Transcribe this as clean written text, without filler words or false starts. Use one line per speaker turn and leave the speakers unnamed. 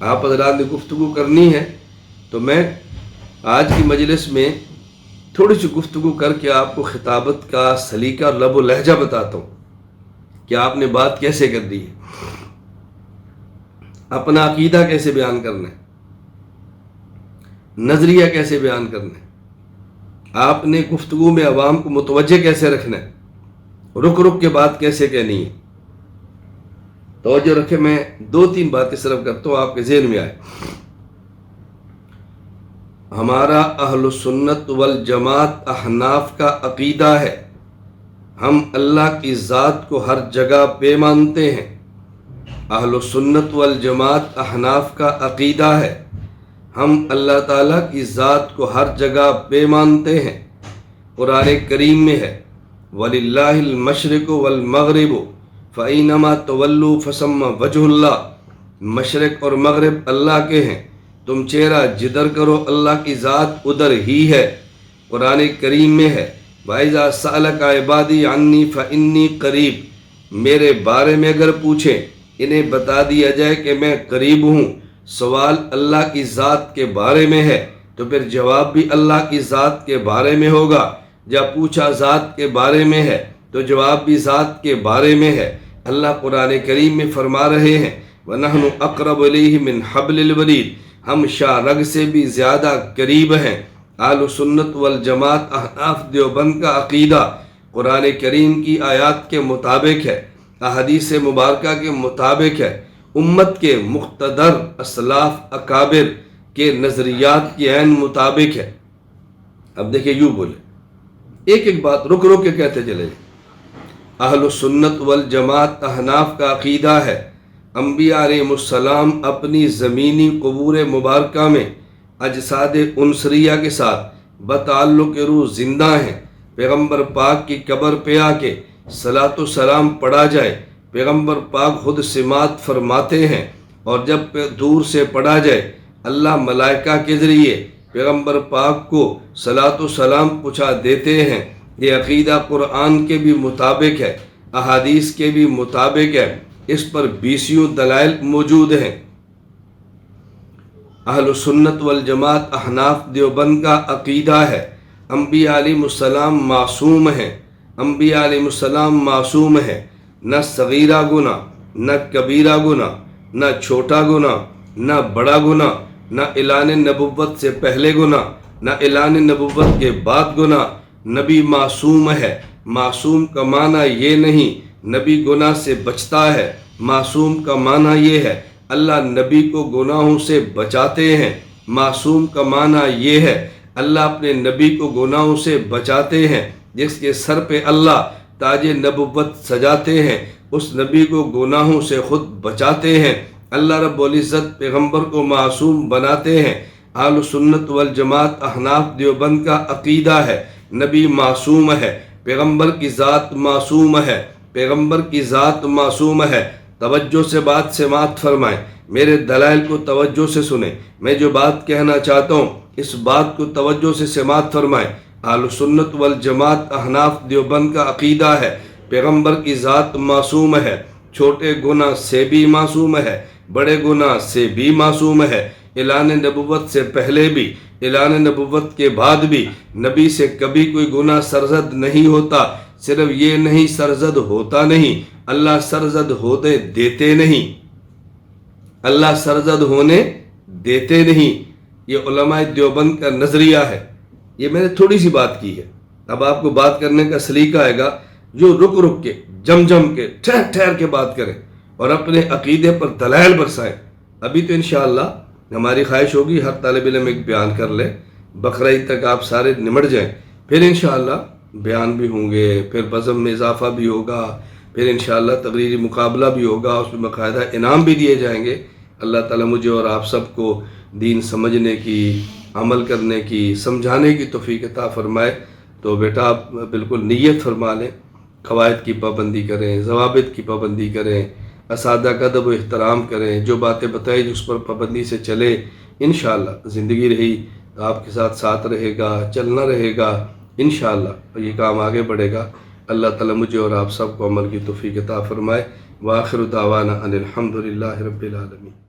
آپ حضرات نے گفتگو کرنی ہے تو میں آج کی مجلس میں تھوڑی سی گفتگو کر کے آپ کو خطابت کا سلیقہ اور لب و لہجہ بتاتا ہوں کہ آپ نے بات کیسے کر دی ہے، اپنا عقیدہ کیسے بیان کرنا ہے، نظریہ کیسے بیان کرنا ہے، آپ نے گفتگو میں عوام کو متوجہ کیسے رکھنا ہے، رک رک کے بات کیسے کہنی ہے۔ توجہ رکھے، میں 2-3 باتیں صرف کرتا ہوں آپ کے ذہن میں آئے۔ ہمارا اہل سنت والجماعت احناف کا عقیدہ ہے، ہم اللہ کی ذات کو ہر جگہ پہ مانتے ہیں۔ اہل سنت والجماعت احناف کا عقیدہ ہے، ہم اللہ تعالیٰ کی ذات کو ہر جگہ پہ مانتے ہیں۔ قرآن کریم میں ہے وَلِلَّهِ الْمَشْرِقُ وَالْمَغْرِبُ فَأَيْنَمَا تُوَلُّوا فَثَمَّ وَجْهُ اللَّهِ، مشرق اور مغرب اللہ کے ہیں، تم چہرہ جدھر کرو اللہ کی ذات ادھر ہی ہے۔ قرآن کریم میں ہے وَإِذَا سَأَلَكَ عِبَادِي عَنِّي فَإِنِّي قَرِيب، میرے بارے میں اگر پوچھیں انہیں بتا دیا جائے کہ میں قریب ہوں۔ سوال اللہ کی ذات کے بارے میں ہے تو پھر جواب بھی اللہ کی ذات کے بارے میں ہوگا۔ جب پوچھا ذات کے بارے میں ہے تو جواب بھی ذات کے بارے میں ہے۔ اللہ قرآن کریم میں فرما رہے ہیں وَنَحْنُ أَقْرَبُ إِلَيْهِ مِنْ حَبْلِ الْوَرِيدِ، ہم شاہ رگ سے بھی زیادہ قریب ہیں۔ اہل سنت والجماعت احناف دیوبند کا عقیدہ قرآن کریم کی آیات کے مطابق ہے، احادیث مبارکہ کے مطابق ہے، امت کے مقتدر اسلاف اکابر کے نظریات کے عین مطابق ہے۔ اب دیکھیں یوں بولے، ایک ایک بات رک رک کے کہتے چلے جائیں۔ اہل سنت والجماعت احناف کا عقیدہ ہے انبیاء علیہ السلام اپنی زمینی قبور مبارکہ میں اجساد انسریہ کے ساتھ بتعلق روح زندہ ہیں۔ پیغمبر پاک کی قبر پہ آ کے صلاۃ و سلام پڑھا جائے، پیغمبر پاک خود سماعت فرماتے ہیں، اور جب دور سے پڑھا جائے اللہ ملائکہ کے ذریعے پیغمبر پاک کو صلاۃ و سلام پہنچا دیتے ہیں۔ یہ عقیدہ قرآن کے بھی مطابق ہے، احادیث کے بھی مطابق ہے، اس پر 20 دلائل موجود ہیں۔ اہل سنت والجماعت احناف دیوبند کا عقیدہ ہے انبیاء علیہ السلام معصوم ہیں، انبیاء علیہ السلام معصوم ہیں، نہ صغیرہ گناہ، نہ کبیرہ گناہ، نہ چھوٹا گناہ، نہ بڑا گناہ، نہ اعلان نبوت سے پہلے گناہ، نہ اعلان نبوت کے بعد گناہ۔ نبی معصوم ہے، معصوم کا معنی یہ نہیں نبی گناہ سے بچتا ہے، معصوم کا معنی یہ ہے اللہ نبی کو گناہوں سے بچاتے ہیں۔ معصوم کا معنی یہ ہے اللہ اپنے نبی کو گناہوں سے بچاتے ہیں، جس کے سر پہ اللہ تاج نبوت سجاتے ہیں، اس نبی کو گناہوں سے خود بچاتے ہیں۔ اللہ رب العزت پیغمبر کو معصوم بناتے ہیں۔ اہل سنت والجماعت احناف دیوبند کا عقیدہ ہے نبی معصوم ہے، پیغمبر کی ذات معصوم ہے، پیغمبر کی ذات معصوم ہے۔ توجہ سے بات سماعت فرمائیں، میرے دلائل کو توجہ سے سنیں، میں جو بات کہنا چاہتا ہوں اس بات کو توجہ سے سماعت فرمائیں۔ اہل سنت والجماعت احناف دیوبند کا عقیدہ ہے پیغمبر کی ذات معصوم ہے، چھوٹے گناہ سے بھی معصوم ہے، بڑے گناہ سے بھی معصوم ہے، اعلان نبوت سے پہلے بھی، اعلان نبوت کے بعد بھی نبی سے کبھی کوئی گناہ سرزد نہیں ہوتا۔ صرف یہ نہیں سرزد ہوتا نہیں، اللہ سرزد ہوتے دیتے نہیں، اللہ سرزد ہونے دیتے نہیں۔ یہ علماء دیوبند کا نظریہ ہے۔ یہ میں نے تھوڑی سی بات کی ہے، اب آپ کو بات کرنے کا سلیقہ آئے گا جو رک رک کے جم کے ٹھہر ٹھہر کے بات کریں اور اپنے عقیدے پر دلائل برسائیں۔ ابھی تو انشاءاللہ ہماری خواہش ہوگی ہر طالب علم ایک بیان کر لے، بقرعید تک آپ سارے نمٹ جائیں، پھر انشاءاللہ بیان بھی ہوں گے، پھر بزم میں اضافہ بھی ہوگا، پھر انشاءاللہ تقریری مقابلہ بھی ہوگا، اس میں باقاعدہ انعام بھی دیے جائیں گے۔ اللہ تعالیٰ مجھے اور آپ سب کو دین سمجھنے کی، عمل کرنے کی، سمجھانے کی توفیق عطا فرمائے۔ تو بیٹا آپ بالکل نیت فرما لیں، قواعد کی پابندی کریں، ضوابط کی پابندی کریں، اساتذہ کا ادب و احترام کریں، جو باتیں بتائی اس پر پابندی سے چلے، انشاءاللہ زندگی رہی تو آپ کے ساتھ رہے گا، چلنا رہے گا انشاءاللہ، اور یہ کام آگے بڑھے گا۔ اللہ تعالیٰ مجھے اور آپ سب کو عمل کی توفیق عطا فرمائے۔ وآخر دعوانا ان الحمدللہ رب العالمین۔